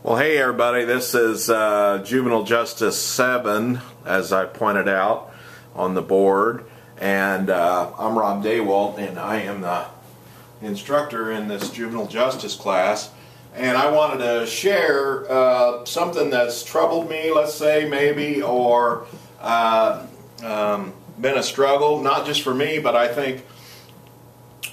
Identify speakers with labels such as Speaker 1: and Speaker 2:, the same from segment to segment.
Speaker 1: Well, hey everybody, this is Juvenile Justice 7, as I pointed out on the board, and I'm Rob Dawalt, and I am the instructor in this Juvenile Justice class, and I wanted to share something that's troubled me, let's say, maybe, or been a struggle, not just for me, but I think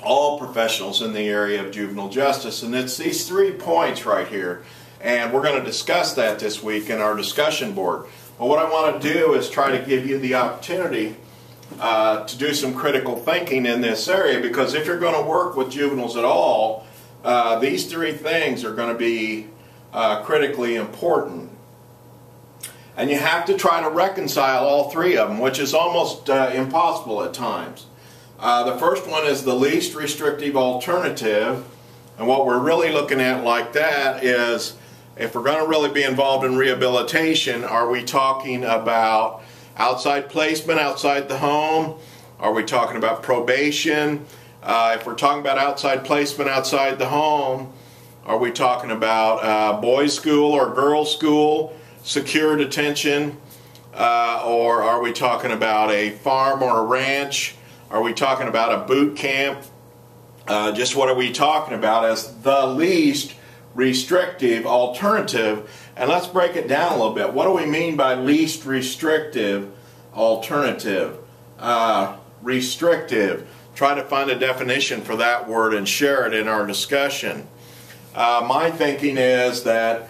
Speaker 1: all professionals in the area of juvenile justice, and it's these 3 points right here. And we're going to discuss that this week in our discussion board. But what I want to do is try to give you the opportunity to do some critical thinking in this area, because if you're going to work with juveniles at all, these 3 things are going to be critically important. And you have to try to reconcile all 3 of them, which is almost impossible at times. The first one is the least restrictive alternative. And what we're really looking at like that is, if we're going to really be involved in rehabilitation, are we talking about outside placement, outside the home? Are we talking about probation? If we're talking about outside placement, outside the home, are we talking about boys' school or girls' school, secure detention? Or are we talking about a farm or a ranch? Are we talking about a boot camp? Just what are we talking about as the least restrictive alternative? And let's break it down a little bit. What do we mean by least restrictive alternative? Restrictive. Try to find a definition for that word and share it in our discussion. My thinking is that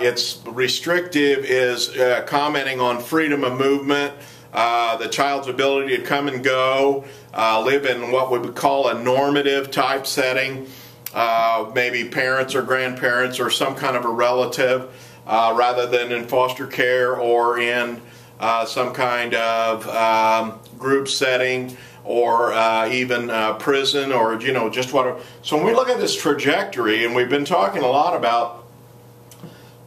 Speaker 1: it's restrictive is commenting on freedom of movement, the child's ability to come and go, live in what we would call a normative type setting, maybe parents or grandparents or some kind of a relative, rather than in foster care or in some kind of group setting, or even prison, or just what. So when we look at this trajectory, and we've been talking a lot about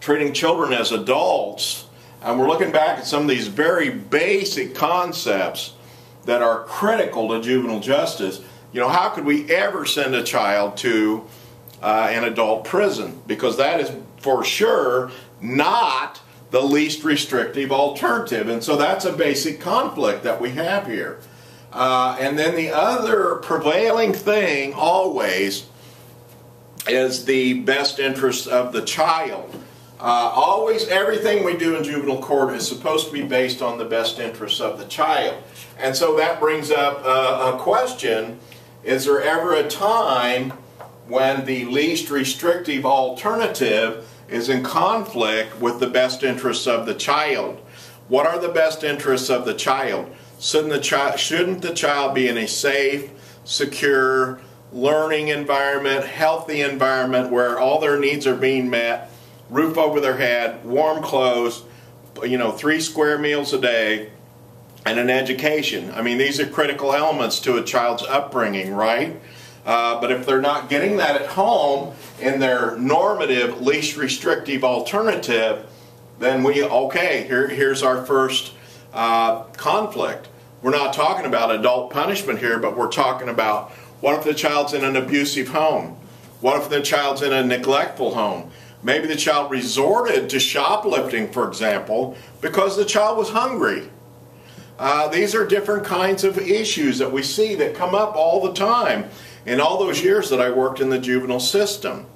Speaker 1: treating children as adults, and we're looking back at some of these very basic concepts that are critical to juvenile justice. How could we ever send a child to an adult prison? Because that is for sure not the least restrictive alternative. And so that's a basic conflict that we have here. And then the other prevailing thing always is the best interest of the child. Always, everything we do in juvenile court is supposed to be based on the best interests of the child. And so that brings up a question: is there ever a time when the least restrictive alternative is in conflict with the best interests of the child? What are the best interests of the child? Shouldn't the child be in a safe, secure, learning environment, healthy environment where all their needs are being met? Roof over their head, warm clothes, 3 square meals a day, and an education. I mean, these are critical elements to a child's upbringing, right? But if they're not getting that at home in their normative, least restrictive alternative, then here's our first conflict. We're not talking about adult punishment here, but we're talking about, what if the child's in an abusive home? What if the child's in a neglectful home? Maybe the child resorted to shoplifting, for example, because the child was hungry. These are different kinds of issues that we see that come up all the time in all those years that I worked in the juvenile system.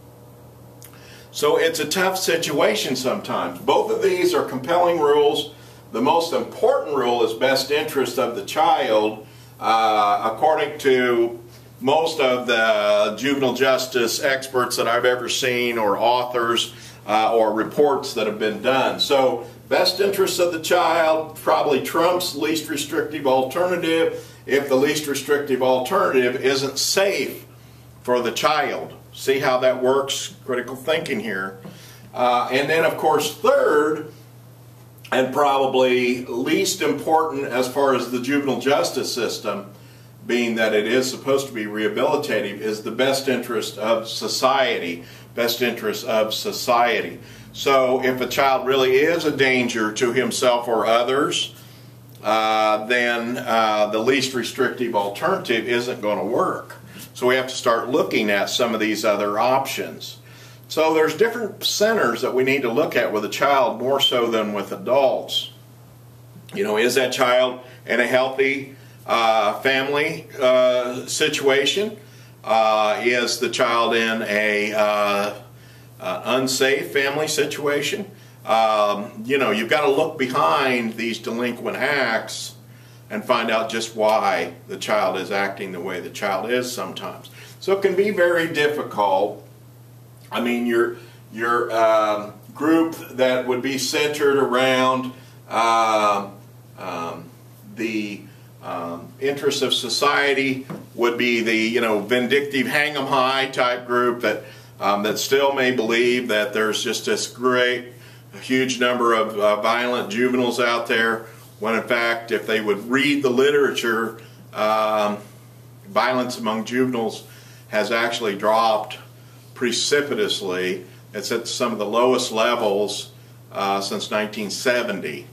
Speaker 1: So it's a tough situation sometimes. Both of these are compelling rules. The most important rule is best interest of the child, according to most of the juvenile justice experts that I've ever seen, or authors, or reports that have been done. So best interest of the child probably trumps least restrictive alternative if the least restrictive alternative isn't safe for the child. See how that works? Critical thinking here. And then, of course, third, and probably least important as far as the juvenile justice system, being that it is supposed to be rehabilitative, is the best interest of society. Best interest of society. So if a child really is a danger to himself or others, then the least restrictive alternative isn't going to work. So we have to start looking at some of these other options. So there's different centers that we need to look at with a child more so than with adults. You know, is that child in a healthy family situation? Is the child in a unsafe family situation? You know, you've got to look behind these delinquent acts and find out just why the child is acting the way the child is sometimes. So it can be very difficult. I mean, your group that would be centered around the interests of society would be the, you know, vindictive hang 'em high type group that that still may believe that there's just this great huge number of violent juveniles out there, when in fact if they would read the literature, violence among juveniles has actually dropped precipitously. It's at some of the lowest levels since 1970.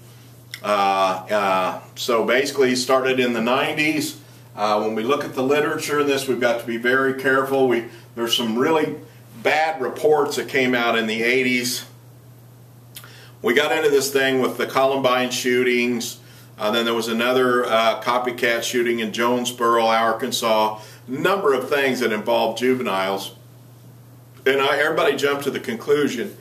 Speaker 1: So basically started in the 90s. When we look at the literature in this, we've got to be very careful. There's some really bad reports that came out in the 80s. We got into this thing with the Columbine shootings. Then there was another copycat shooting in Jonesboro, Arkansas. A number of things that involved juveniles. And everybody jumped to the conclusion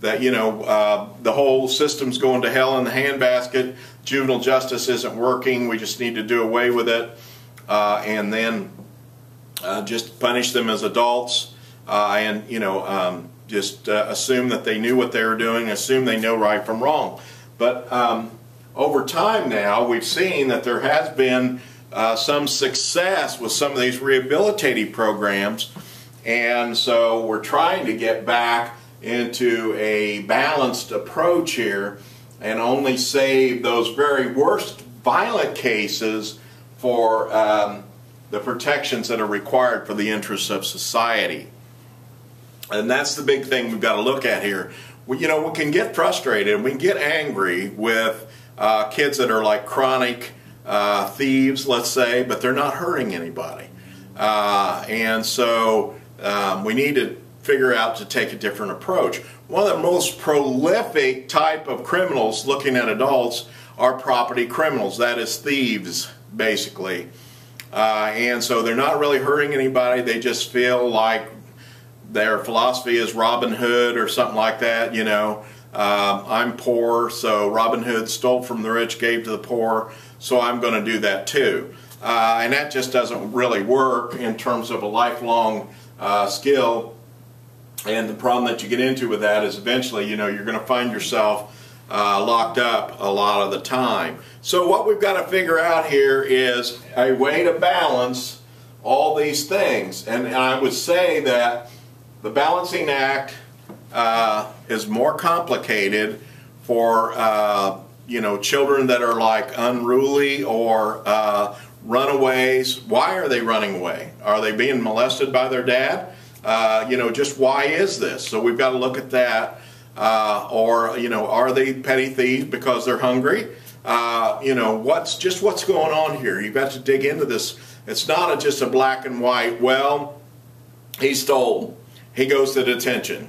Speaker 1: that, you know, the whole system's going to hell in the handbasket. Juvenile justice isn't working. We just need to do away with it. And then just punish them as adults. And, you know, just assume that they knew what they were doing, assume they know right from wrong. But over time now, we've seen that there has been some success with some of these rehabilitative programs, and so we're trying to get back into a balanced approach here and only save those very worst violent cases for the protections that are required for the interests of society. And that's the big thing we've got to look at here. You know, we can get frustrated and we can get angry with kids that are like chronic thieves, let's say, but they're not hurting anybody. And so we need to figure out to take a different approach. One of the most prolific type of criminals looking at adults are property criminals. That is thieves, basically. And so they're not really hurting anybody. They just feel like their philosophy is Robin Hood or something like that, you know. I'm poor, so Robin Hood stole from the rich, gave to the poor, so I'm going to do that too. And that just doesn't really work in terms of a lifelong skill. And the problem that you get into with that is eventually, you know, you're going to find yourself locked up a lot of the time. So what we've got to figure out here is a way to balance all these things. And I would say that the balancing act is more complicated for you know, children that are like unruly or runaways. Why are they running away? Are they being molested by their dad? You know, just why is this? So we've got to look at that. Or, you know, are they petty thieves because they're hungry? You know, what's going on here? You've got to dig into this. It's not just a black and white, well, he stole, he goes to detention.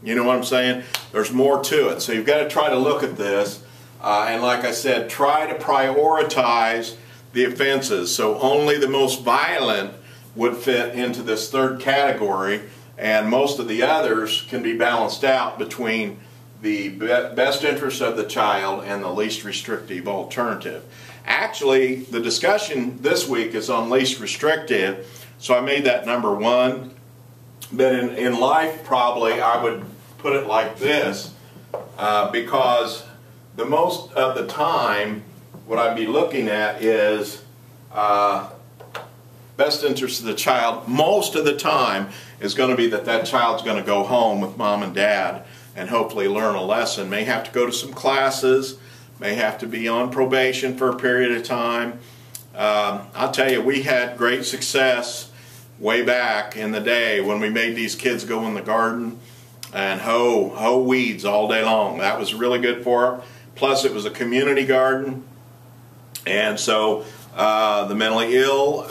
Speaker 1: You know what I'm saying? There's more to it. So you've got to try to look at this. And like I said, try to prioritize the offenses. So only the most violent would fit into this third category, and most of the others can be balanced out between the best interest of the child and the least restrictive alternative. Actually, the discussion this week is on least restrictive, so I made that number 1. But in life, probably I would put it like this, because the most of the time what I'd be looking at is best interest of the child. Most of the time is going to be that child's going to go home with mom and dad and hopefully learn a lesson. May have to go to some classes, may have to be on probation for a period of time. I'll tell you, we had great success way back in the day when we made these kids go in the garden and hoe weeds all day long. That was really good for them. Plus it was a community garden, and so the mentally ill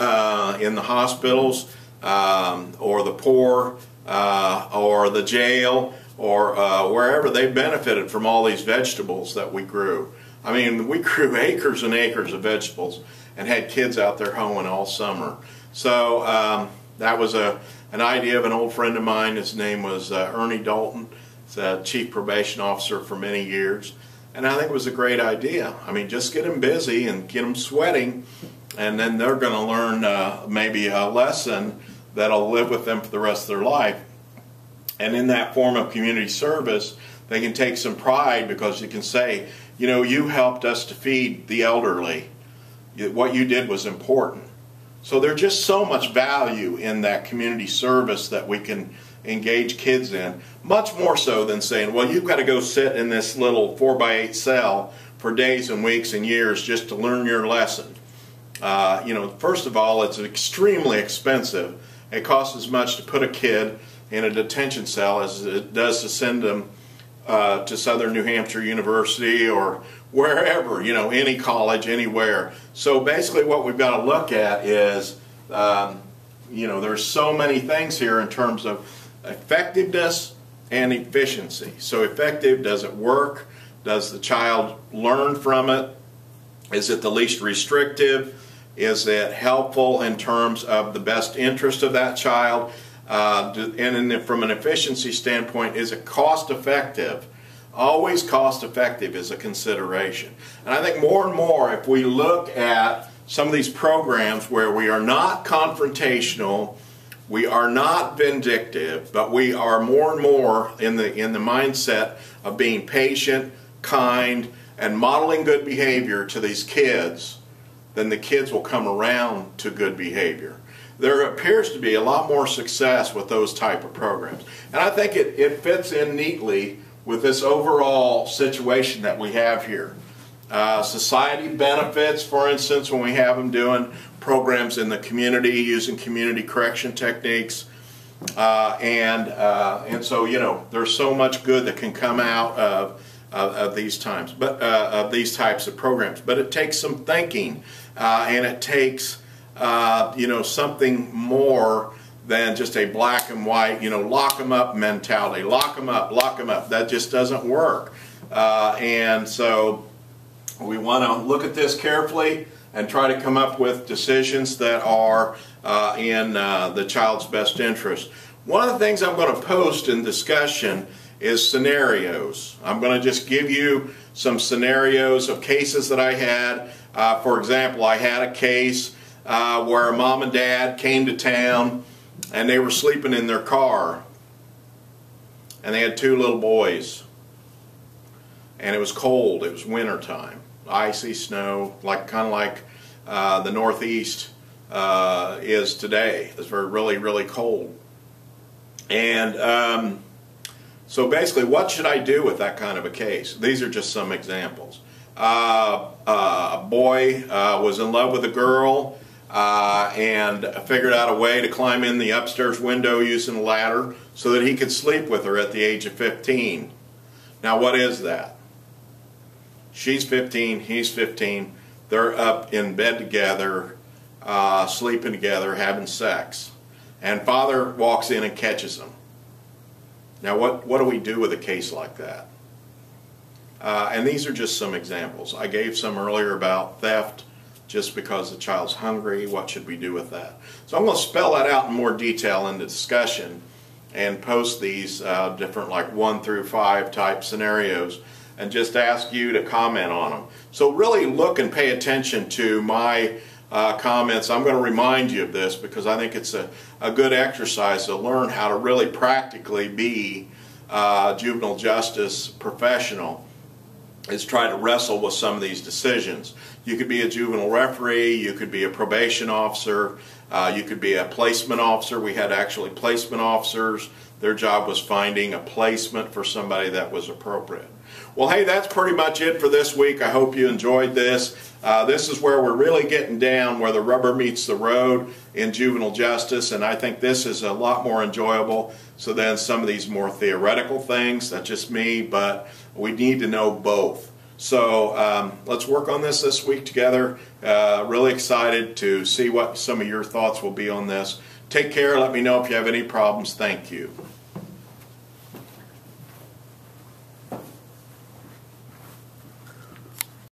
Speaker 1: in the hospitals or the poor or the jail, or wherever, they benefited from all these vegetables that we grew. I mean, we grew acres and acres of vegetables and had kids out there hoeing all summer. So that was an idea of an old friend of mine. His name was Ernie Dalton. He's a chief probation officer for many years. And I think it was a great idea. I mean, just get them busy and get them sweating, and then they're going to learn maybe a lesson that'll live with them for the rest of their life. And in that form of community service, they can take some pride, because you can say, you know, you helped us to feed the elderly. What you did was important. So there's just so much value in that community service that we can engage kids in, much more so than saying, well, you've got to go sit in this little 4x8 cell for days and weeks and years just to learn your lesson. You know, first of all, it's extremely expensive. It costs as much to put a kid in a detention cell as it does to send them to Southern New Hampshire University or wherever, you know, any college, anywhere. So basically what we've got to look at is, you know, there's so many things here in terms of effectiveness and efficiency. So effective, does it work? Does the child learn from it? Is it the least restrictive? Is it helpful in terms of the best interest of that child? And from an efficiency standpoint, is it cost effective? Always cost effective is a consideration. And I think more and more, if we look at some of these programs where we are not confrontational, we are not vindictive, but we are more and more in the mindset of being patient, kind, and modeling good behavior to these kids, then the kids will come around to good behavior. There appears to be a lot more success with those type of programs. And I think it fits in neatly with this overall situation that we have here. Society benefits, for instance, when we have them doing programs in the community using community correction techniques. And so, you know, there's so much good that can come out of these times, but of these types of programs. But it takes some thinking, and it takes you know, something more than just a black and white, you know, lock them up mentality. Lock them up, lock them up. That just doesn't work. And so we want to look at this carefully and try to come up with decisions that are in the child's best interest. One of the things I'm going to post in discussion is scenarios. I'm going to just give you some scenarios of cases that I had. For example, I had a case where a mom and dad came to town and they were sleeping in their car, and they had two little boys, and it was cold. It was winter time, icy snow, kind of like the Northeast is today. It's really cold. And so basically, what should I do with that kind of a case? These are just some examples. A boy was in love with a girl and figured out a way to climb in the upstairs window using a ladder so that he could sleep with her at the age of 15. Now, what is that? She's 15, he's 15, they're up in bed together, sleeping together, having sex. And father walks in and catches them. Now, what do we do with a case like that? And these are just some examples. I gave some earlier about theft, just because the child's hungry. What should we do with that? So I'm going to spell that out in more detail in the discussion and post these different, like 1 through 5 type scenarios, and just ask you to comment on them. So really look and pay attention to my comments. I'm going to remind you of this because I think it's a good exercise to learn how to really practically be a juvenile justice professional, is try to wrestle with some of these decisions. You could be a juvenile referee, you could be a probation officer, you could be a placement officer. We had actually placement officers. Their job was finding a placement for somebody that was appropriate. Well, hey, that's pretty much it for this week. I hope you enjoyed this. This is where we're really getting down, where the rubber meets the road in juvenile justice, and I think this is a lot more enjoyable so than some of these more theoretical things. That's just me, but we need to know both. So let's work on this week together. Really excited to see what some of your thoughts will be on this. Take care. Let me know if you have any problems. Thank you.